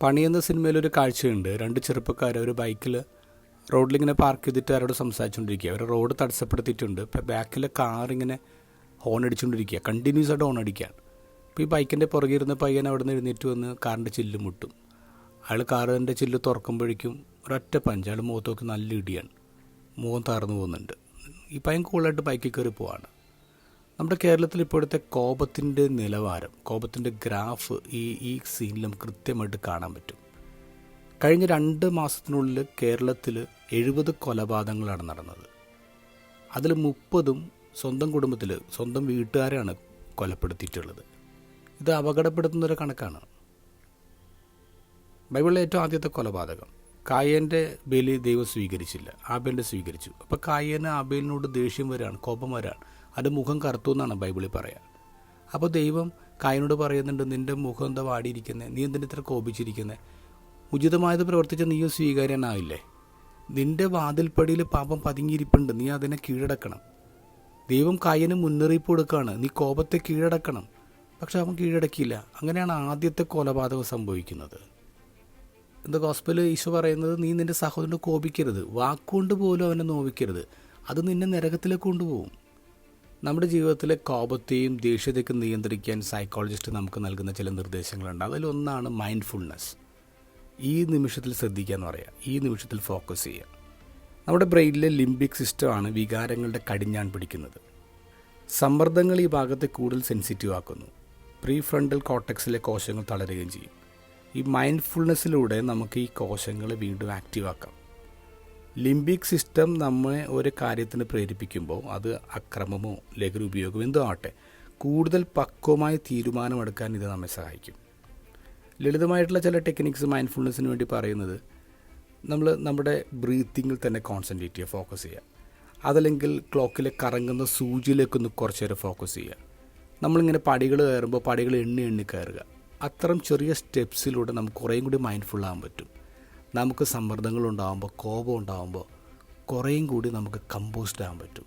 പണി എന്ന സിനിമയിലൊരു കാഴ്ചയുണ്ട്. രണ്ട് ചെറുപ്പക്കാർ ഒരു ബൈക്കിൽ റോഡിലിങ്ങനെ പാർക്ക് ചെയ്തിട്ട് അവരോട് സംസാരിച്ചുകൊണ്ടിരിക്കുക. അവർ റോഡ് തടസ്സപ്പെടുത്തിയിട്ടുണ്ട്. ഇപ്പോൾ ബാക്കിലെ കാറിങ്ങനെ ഹോൺ അടിച്ചുകൊണ്ടിരിക്കുക, കണ്ടിന്യൂസ് ആയിട്ട് ഹോൺ അടിക്കുകയാണ്. അപ്പോൾ ഈ ബൈക്കിൻ്റെ പുറകെ ഇരുന്ന പയ്യൻ അവിടെ നിന്ന് എഴുന്നേറ്റ് വന്ന് കാറിൻ്റെ ചില്ല് മുട്ടും. അയാൾ കാറിൻ്റെ ചില്ല് തുറക്കുമ്പോഴേക്കും ഒരൊറ്റ പഞ്ച്, അയാൾ മുഖത്ത് നോക്കി നല്ല ഇടിയാണ്, മുഖം താർന്നു പോകുന്നുണ്ട്. ഈ പയ്യൻ കൂളായിട്ട് ബൈക്കിൽ കയറി പോവാണ്. നമ്മുടെ കേരളത്തിൽ ഇപ്പോഴത്തെ കോപത്തിൻ്റെ നിലവാരം, കോപത്തിൻ്റെ ഗ്രാഫ് ഈ സീനിൽ നമുക്ക് കൃത്യമായിട്ട് കാണാൻ പറ്റും. കഴിഞ്ഞ 2 മാസത്തിനുള്ളിൽ കേരളത്തിൽ 70 കൊലപാതകങ്ങളാണ് നടന്നത്. അതിൽ 30ഉം സ്വന്തം കുടുംബത്തിൽ, സ്വന്തം വീട്ടുകാരെയാണ് കൊലപ്പെടുത്തിയിട്ടുള്ളത്. ഇത് അപകടപ്പെടുത്തുന്നൊരു കണക്കാണ്. ബൈബിളിലെ ഏറ്റവും ആദ്യത്തെ കൊലപാതകം, കായേൻ്റെ ബലി ദൈവം സ്വീകരിച്ചില്ല, ആബേലിൻ്റെ സ്വീകരിച്ചു. അപ്പോൾ കായേന് ആബേലിനോട് ദേഷ്യം വരികയാണ്, കോപം വരികയാണ്. അതിൻ്റെ മുഖം കറുത്തു എന്നാണ് ബൈബിളിൽ പറയുക. അപ്പോൾ ദൈവം കായനോട് പറയുന്നുണ്ട്, നിൻ്റെ മുഖം എന്താ വാടിയിരിക്കുന്നത്, നീ എന്തിന് ഇത്ര കോപിച്ചിരിക്കുന്നത്, ഉചിതമായത് പ്രവർത്തിച്ച നീയും സ്വീകാര്യനാവില്ലേ, നിൻ്റെ വാതിൽപ്പടിയിൽ പാപം പതുങ്ങിയിരിപ്പുണ്ട്, നീ അതിനെ കീഴടക്കണം. ദൈവം കായന് മുന്നറിയിപ്പ് കൊടുക്കുകയാണ്, നീ കോപത്തെ കീഴടക്കണം. പക്ഷെ അവൻ കീഴടക്കിയില്ല. അങ്ങനെയാണ് ആദ്യത്തെ കൊലപാതകം സംഭവിക്കുന്നത്. എന്താ ഗോസ്പൽ ഈശോ പറയുന്നത്, നീ നിൻ്റെ സഹോദരനെ കോപിക്കരുത്, വാക്കുകൊണ്ട് പോലും അവനെ നോവിക്കരുത്, അത് നിന്നെ നരകത്തിലേക്ക് കൊണ്ടുപോകും. നമ്മുടെ ജീവിതത്തിലെ കോപത്തെയും ദേഷ്യത്തെയും നിയന്ത്രിക്കാൻ സൈക്കോളജിസ്റ്റ് നമുക്ക് നൽകുന്ന ചില നിർദ്ദേശങ്ങളുണ്ട്. അതിലൊന്നാണ് മൈൻഡ്ഫുൾനെസ്. ഈ നിമിഷത്തിൽ ശ്രദ്ധിക്കുക എന്ന് പറയുക, ഈ നിമിഷത്തിൽ ഫോക്കസ് ചെയ്യുക. നമ്മുടെ ബ്രെയിനിലെ ലിംബിക് സിസ്റ്റമാണ് വികാരങ്ങളുടെ കടിഞ്ഞാൺ പിടിക്കുന്നത്. സമ്മർദ്ദങ്ങൾ ഈ ഭാഗത്തെ കൂടുതൽ സെൻസിറ്റീവ് ആക്കുന്നു. പ്രീ ഫ്രണ്ടൽ കോർട്ടെക്സിലെ കോശങ്ങൾ തളരുകയും ചെയ്യും. ഈ മൈൻഡ്ഫുൾനെസ്സിലൂടെ നമുക്ക് ഈ കോശങ്ങളെ വീണ്ടും ആക്റ്റീവ് ആക്കാം. ലിംബിക് സിസ്റ്റം നമ്മെ ഒരു കാര്യത്തിന് പ്രേരിപ്പിക്കുമ്പോൾ അത് അക്രമമോ ലഹരി ഉപയോഗമോ എന്തോ ആവട്ടെ, കൂടുതൽ പക്വമായി തീരുമാനമെടുക്കാൻ ഇത് നമ്മെ സഹായിക്കും. ലളിതമായിട്ടുള്ള ചില ടെക്നിക്സ് മൈൻഡ്ഫുൾനെസ്സിന് വേണ്ടി പറയുന്നത്, നമ്മൾ നമ്മുടെ ബ്രീത്തിങ്ങിൽ തന്നെ കോൺസെൻട്രേറ്റ് ചെയ്യുക, ഫോക്കസ് ചെയ്യുക. അതല്ലെങ്കിൽ ക്ലോക്കിലെ കറങ്ങുന്ന സൂചിയിലേക്കൊന്ന് കുറച്ച് നേരം ഫോക്കസ് ചെയ്യുക. നമ്മളിങ്ങനെ പടികൾ കയറുമ്പോൾ പടികൾ എണ്ണി കയറുക. അത്തരം ചെറിയ സ്റ്റെപ്സിലൂടെ നമുക്ക് കുറേയും കൂടി മൈൻഡ്ഫുള്ളാകാൻ പറ്റും. നമുക്ക് സമ്മർദ്ദങ്ങളുണ്ടാകുമ്പോൾ, കോപം ഉണ്ടാകുമ്പോൾ കുറേയും കൂടി നമുക്ക് കമ്പോസ്ഡ് ആകാൻ പറ്റും.